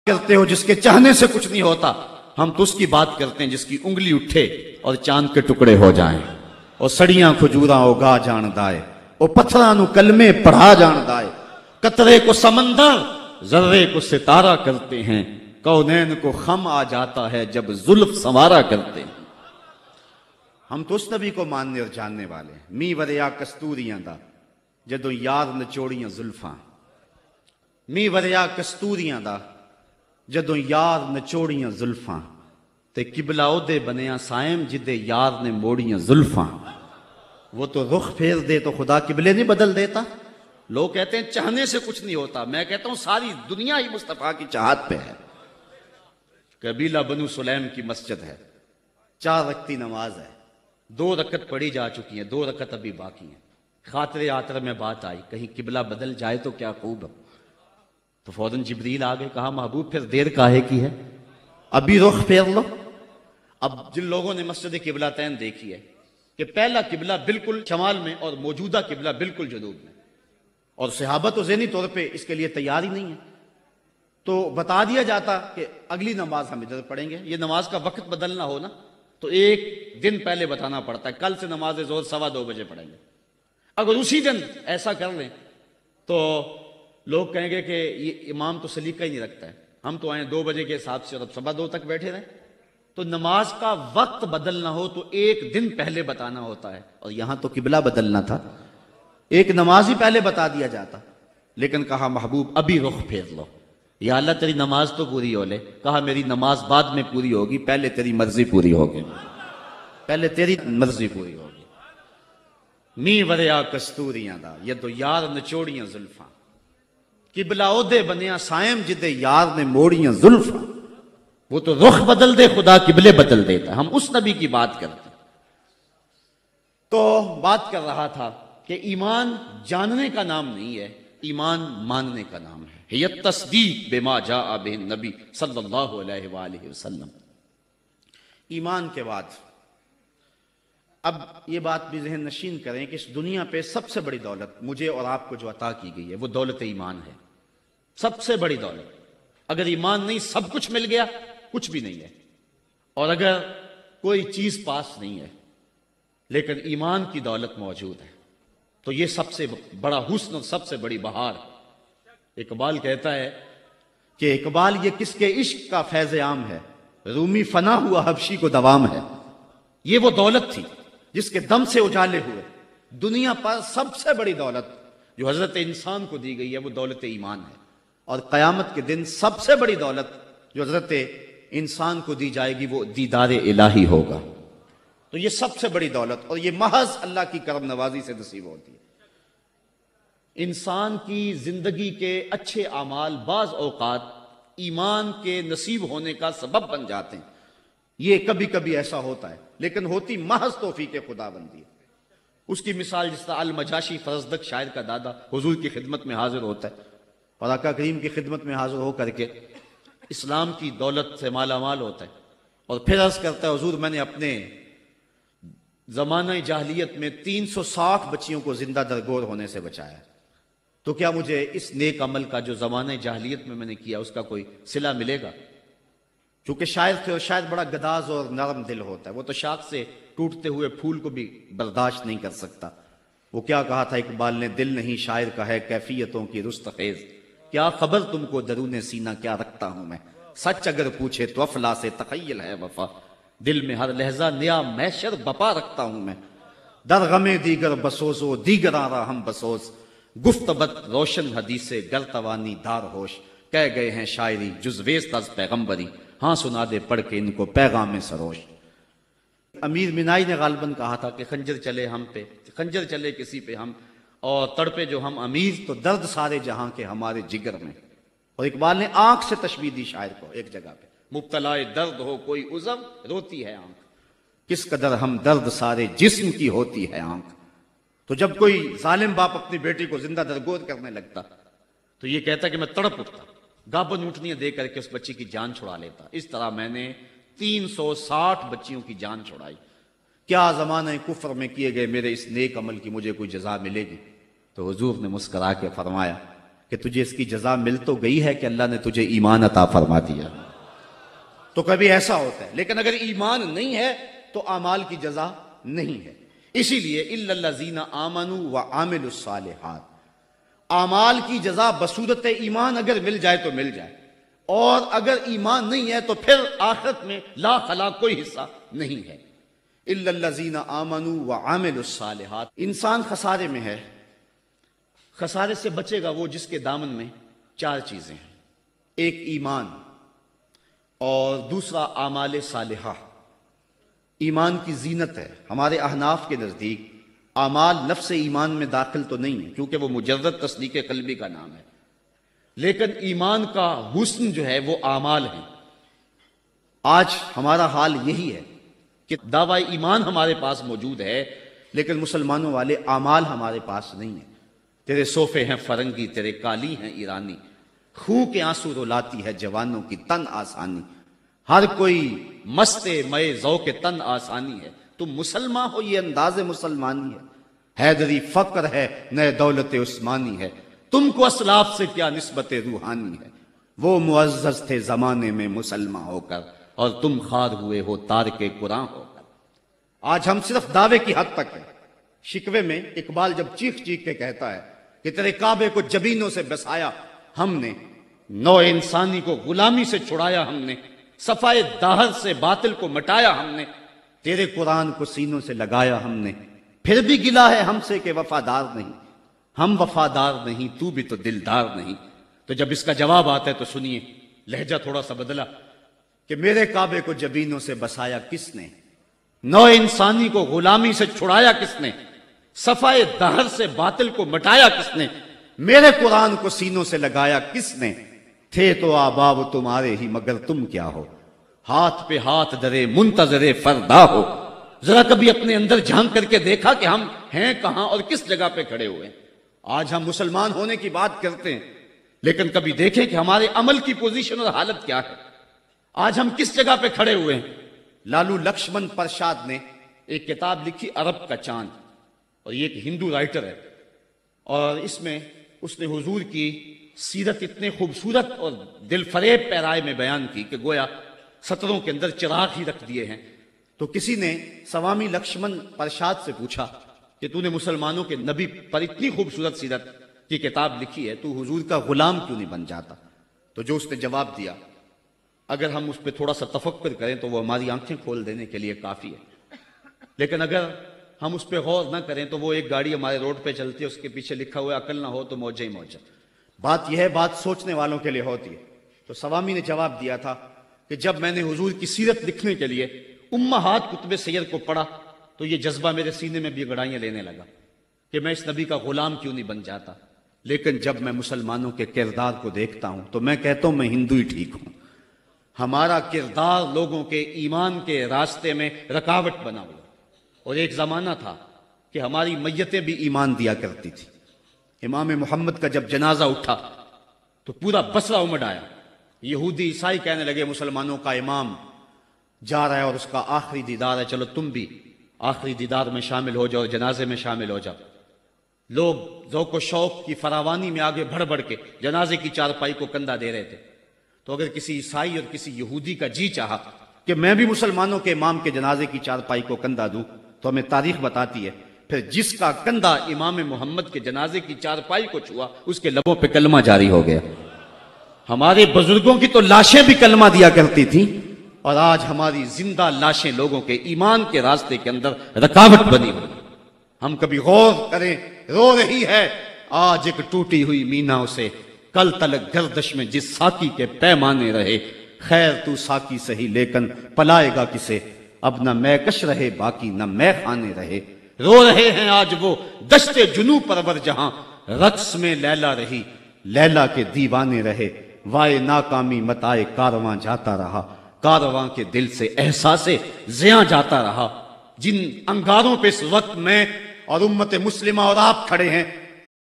کرتے ہو جس کے چاہنے سے کچھ نہیں ہوتا، ہم تو اس کی بات کرتے ہیں جس کی انگلی اٹھے اور چاند کے ٹکڑے ہو جائیں، اور سڑیاں کھجوراں اگا جان دائے، اور پتھراں نو کلمے پڑھا جان دائے، قطرے کو سمندر ذرے کو ستارہ کرتے ہیں، کونین کو خم آ جاتا ہے جب زلف سنوارا کرتے ہیں۔ ہم تو اس نبی کو ماننے اور جاننے والے ہیں۔ می وریا کستوریاں دا جدوں یار نچوڑیاں زلفاں، می وریا کستوریاں دا جدوں یار نچوڑیاں زلفاں، تے قبلہ اودے بنیا سائم جدے یار نے موڑیاں زلفاں۔ وہ تو رخ پھیر دے تو خدا قبلے نہیں بدل دیتا۔ لوگ کہتے ہیں چاہنے سے کچھ نہیں ہوتا، میں کہتا ہوں ساری دنیا ہی مصطفیٰ کی چاہت پہ ہے۔ قبیلہ بنو سلیم کی مسجد ہے، 4 رکعتی نماز ہے، 2 رکعت پڑھی جا چکی ہیں، 2 رکعت ابھی باقی ہیں۔ خاطر آتر میں بات آئی کہیں قبلہ بدل جائے تو کیا خوب ہے، تو فوراً جبریل آگے کہا محبوب پھر دیر کاہے کی ہے، ابھی رخ پھیر لو۔ اب جن لوگوں نے مسجد قبلہ تین دیکھی ہے کہ پہلا قبلہ بالکل شمال میں اور موجودہ قبلہ بالکل جنوب میں، اور صحابہ تو ذہنی طور پہ اس کے لیے تیار ہی نہیں ہے، تو بتا دیا جاتا کہ اگلی نماز ہم ادھر پڑھیں گے۔ یہ نماز کا وقت بدلنا ہو نا تو 1 دن پہلے بتانا پڑتا ہے، کل سے نماز ظہر 2:15 بجے پڑھیں گے۔ اگر اسی دن ایسا کر لیں تو لوگ کہیں گے کہ یہ امام تو سلیقہ ہی نہیں رکھتا ہے، ہم تو آئیں 2 بجے کے حساب سے اور اب 2:15 تک بیٹھے رہیں۔ تو نماز کا وقت بدلنا ہو تو 1 دن پہلے بتانا ہوتا ہے، اور یہاں تو قبلہ بدلنا تھا، 1 نماز ہی پہلے بتا دیا جاتا، لیکن کہا محبوب ابھی رخ پھیر لو۔ یا اللہ تیری نماز تو پوری ہو لے، کہا میری نماز بعد میں پوری ہوگی، پہلے تیری مرضی پوری ہوگی، پہلے تیری مرضی پوری ہوگی۔ می وریا کستوریاں دا یدو یار نچوڑیاں زلفاں، قبلہ اودے بنیا سائم جدے یار نے موڑیاں زلفاں۔ وہ تو رخ بدل دے خدا قبلے بدل دیتا ہے، ہم اس نبی کی بات کرتے ہیں۔ تو بات کر رہا تھا کہ ایمان جاننے کا نام نہیں ہے، ایمان ماننے کا نام ہے۔ یہ تصدیق بما جاء بہ النبی صلی اللہ علیہ وآلہ وسلم۔ ایمان کے بعد اب یہ بات بھی ذہن نشین کریں کہ اس دنیا پہ سب سے بڑی دولت مجھے اور آپ کو جو عطا کی گئی ہے وہ دولت ایمان ہے، سب سے بڑی دولت۔ اگر ایمان نہیں سب کچھ مل گیا، کچھ بھی نہیں ہے، اور اگر کوئی چیز پاس نہیں ہے لیکن ایمان کی دولت موجود ہے تو یہ سب سے بڑا حسن اور سب سے بڑی بہار۔ اقبال کہتا ہے کہ اقبال یہ کس کے عشق کا فیض عام ہے، رومی فنا ہوا حبشی کو دوام ہے۔ یہ وہ دولت تھی جس کے دم سے اجالے ہوئے دنیا پر سب سے بڑی دولت جو حضرت انسان کو دی گئی ہے وہ دولت ایمان ہے، اور قیامت کے دن سب سے بڑی دولت جو حضرت انسان کو دی جائے گی وہ دیدار الہی ہوگا۔ تو یہ سب سے بڑی دولت، اور یہ محض اللہ کی کرم نوازی سے نصیب ہوتی ہے۔ انسان کی زندگی کے اچھے اعمال بعض اوقات ایمان کے نصیب ہونے کا سبب بن جاتے ہیں، یہ کبھی کبھی ایسا ہوتا ہے، لیکن ہوتی محض توفیق خدا بندی ہے۔ اس کی مثال جس طرح المجاشی فرزدق شاعر کا دادا حضور کی خدمت میں حاضر ہوتا ہے اور آقا کریم کی خدمت میں حاضر ہو کر کے اسلام کی دولت سے مالا مال ہوتا ہے، اور پھر عرض کرتا ہے حضور میں نے اپنے زمانہ جاہلیت میں 360 بچیوں کو زندہ درگور ہونے سے بچایا، تو کیا مجھے اس نیک عمل کا جو زمانہ جاہلیت میں نے کیا اس کا کوئی صلہ ملے گا؟ چونکہ شاعر تھے اور شاید بڑا گداز اور نرم دل ہوتا ہے، وہ تو شاخ سے ٹوٹتے ہوئے پھول کو بھی برداشت نہیں کر سکتا۔ وہ کیا کہا تھا اقبال نے، دل نہیں شاعر کا ہے کیفیتوں کی رستخیز، کیا خبر تم کو درون سینہ کیا رکھتا ہوں میں، سچ اگر پوچھے تو افلا سے تخیل ہے وفا، دل میں ہر لہجہ نیا محشر بپا رکھتا ہوں میں، در غم دیگر بسوزو دیگر آرا ہم بسوز، گفتبت روشن حدیث گر توانی دار ہوش، کہہ گئے ہیں شاعری جزویز تز پیغمبری، ہاں سنا دے پڑھ کے ان کو پیغام سروش۔ امیر منائی نے غالباً کہا تھا کہ خنجر چلے ہم پہ، خنجر چلے کسی پہ ہم، اور تڑپے جو ہم امیر تو درد سارے جہاں کے ہمارے جگر میں۔ اور اقبال نے آنکھ سے تشبیہ دی شاعر کو ایک جگہ پہ، مبتلا درد ہو کوئی عذر روتی ہے آنکھ، کس قدر ہم درد سارے جسم کی ہوتی ہے آنکھ۔ تو جب کوئی ظالم باپ اپنی بیٹی کو زندہ درگور کرنے لگتا تو یہ کہتا کہ میں تڑپ اٹھتا، گابن اونٹنیاں دے کر کے اس بچی کی جان چھڑا لیتا۔ اس طرح میں نے 360 بچیوں کی جان چھڑائی، کیا زمانہ کفر میں کیے گئے میرے اس نیک عمل کی مجھے کوئی جزا ملے گی؟ تو حضور نے مسکرا کے فرمایا کہ تجھے اس کی جزا مل تو گئی ہے کہ اللہ نے تجھے ایمان عطا فرما دیا. تو کبھی ایسا ہوتا ہے. لیکن اگر ایمان نہیں ہے تو اعمال کی جزا نہیں ہے. اسی لیے الا الذین آمنوا وعملوا الصالحات، اعمال کی جزا بصورت ایمان اگر مل جائے تو مل جائے، اور اگر ایمان نہیں ہے تو پھر آخرت میں لا خلاق کوئی حصہ نہیں ہے. الا الذین آمنوا وعملوا الصالحات. انسان خسارے میں ہے. خسارے سے بچے گا وہ جس کے دامن میں چار چیزیں ہیں. ایک ایمان، اور دوسرا اعمال صالحہ. ایمان کی زینت ہے. ہمارے احناف کے نزدیک اعمال نفس ایمان میں داخل تو نہیں ہے کیونکہ وہ مجرد تصدیق قلبی کا نام ہے، لیکن ایمان کا حسن جو ہے وہ اعمال ہیں. آج ہمارا حال یہی ہے کہ دعوی ایمان ہمارے پاس موجود ہے لیکن مسلمانوں والے اعمال ہمارے پاس نہیں ہیں. تیرے صوفے ہیں فرنگی، تیرے کالی ہیں ایرانی، خون کے آنسو رلاتی ہے جوانوں کی تن آسانی. ہر کوئی مستے مئے ذوق تن آسانی ہے. تم مسلمان ہو یہ انداز مسلمانی ہے. حیدری فقر ہے نئے دولت عثمانی ہے. تم کو اسلاف سے کیا نسبت روحانی ہے. وہ معزز تھے زمانے میں مسلمان ہو کر، اور تم خار ہوئے ہو تارک قرآن ہو کر. آج ہم صرف دعوے کی حد تک ہیں. شکوے میں اقبال جب چیخ چیخ کے کہتا ہے کہ تیرے کعبے کو جبینوں سے بسایا ہم نے، نو انسانی کو غلامی سے چھڑایا ہم نے، صفائے داہر سے باطل کو مٹایا ہم نے، تیرے قرآن کو سینوں سے لگایا ہم نے، پھر بھی گلا ہے ہم سے کہ وفادار نہیں. ہم وفادار نہیں، تو بھی تو دلدار نہیں. تو جب اس کا جواب آتا ہے تو سنیے، لہجہ تھوڑا سا بدلا، کہ میرے کعبے کو جبینوں سے بسایا کس نے، نو انسانی کو غلامی سے چھڑایا کس نے، صفائے دہر سے باطل کو مٹایا کس نے، میرے قرآن کو سینوں سے لگایا کس نے. تھے تو آباب تمہارے ہی مگر تم کیا ہو، ہاتھ پہ ہاتھ درے منتظر فردا ہو. ذرا کبھی اپنے اندر جھانک کر کے دیکھا کہ ہم ہیں کہاں اور کس جگہ پہ کھڑے ہوئے ہیں. آج ہم مسلمان ہونے کی بات کرتے ہیں لیکن کبھی دیکھیں کہ ہمارے عمل کی پوزیشن اور حالت کیا ہے. آج ہم کس جگہ پہ کھڑے ہوئے ہیں. لالو لکشمن پرشاد نے ایک کتاب لکھی عرب کا چاند، اور یہ ایک ہندو رائٹر ہے، اور اس میں اس نے حضور کی سیرت اتنے خوبصورت اور دل فریب پیرائے میں بیان کی کہ گویا سطروں کے اندر چراغ ہی رکھ دیے ہیں. تو کسی نے سوامی لکشمن پرشاد سے پوچھا کہ تو نے مسلمانوں کے نبی پر اتنی خوبصورت سیرت کی کتاب لکھی ہے، تو حضور کا غلام کیوں نہیں بن جاتا؟ تو جو اس نے جواب دیا، اگر ہم اس پہ تھوڑا سا تفکر کریں تو وہ ہماری آنکھیں کھول دینے کے لیے کافی ہے، لیکن اگر ہم اس پہ غور نہ کریں تو وہ ایک گاڑی ہمارے روڈ پہ چلتی ہے، اس کے پیچھے لکھا ہوا ہے عقل نہ ہو تو موجہ ہی موجہ. بات یہ ہے، بات سوچنے والوں کے لیے ہوتی ہے. تو سوامی نے جواب دیا تھا کہ جب میں نے حضور کی سیرت لکھنے کے لیے امہات کتب سیر کو پڑھا تو یہ جذبہ میرے سینے میں بھی گڑائیاں لینے لگا کہ میں اس نبی کا غلام کیوں نہیں بن جاتا. لیکن جب میں مسلمانوں کے کردار کو دیکھتا ہوں تو میں کہتا ہوں میں ہندو ہی ٹھیک ہوں. ہمارا کردار لوگوں کے ایمان کے راستے میں رکاوٹ بنا ہوا. اور ایک زمانہ تھا کہ ہماری میتیں بھی ایمان دیا کرتی تھی. امام محمد کا جب جنازہ اٹھا تو پورا بصرہ امڑ آیا. یہودی عیسائی کہنے لگے مسلمانوں کا امام جا رہا ہے اور اس کا آخری دیدار ہے، چلو تم بھی آخری دیدار میں شامل ہو جاؤ، جنازے میں شامل ہو جاؤ. لوگ ذوق و شوق کی فراوانی میں آگے بڑھ بڑھ کے جنازے کی چارپائی کو کندھا دے رہے تھے. تو اگر کسی عیسائی اور کسی یہودی کا جی چاہا کہ میں بھی مسلمانوں کے امام کے جنازے کی چارپائی کو کندھا دوں تو ہمیں تاریخ بتاتی ہے پھر جس کا کندھا امام محمد کے جنازے کی چارپائی کو چھوا اس کے لبوں پہ کلمہ جاری ہو گیا. ہمارے بزرگوں کی تو لاشیں بھی کلمہ دیا کرتی تھیں، اور آج ہماری زندہ لاشیں لوگوں کے ایمان کے راستے کے اندر رکاوٹ بنی ہوئی. ہم کبھی غور کریں، رو رہی ہے آج ایک ٹوٹی ہوئی مینا اسے، کل تلک گردش میں جس ساکی کے پیمانے رہے. خیر تو ساکی سہی لیکن پلائے گا کسے، اب نہ میں کش رہے باقی نہ میں خانے رہے. رو رہے ہیں آج وہ دشت جنو پرور جہاں، رقص میں لیلا رہی لیلا کے دیوانے رہے. وائے ناکامی متائے کارواں جاتا رہا، کارواں کے دل سے احساس زیاں جاتا رہا. جن انگاروں پہ اس وقت میں اور امت مسلمہ اور آپ کھڑے ہیں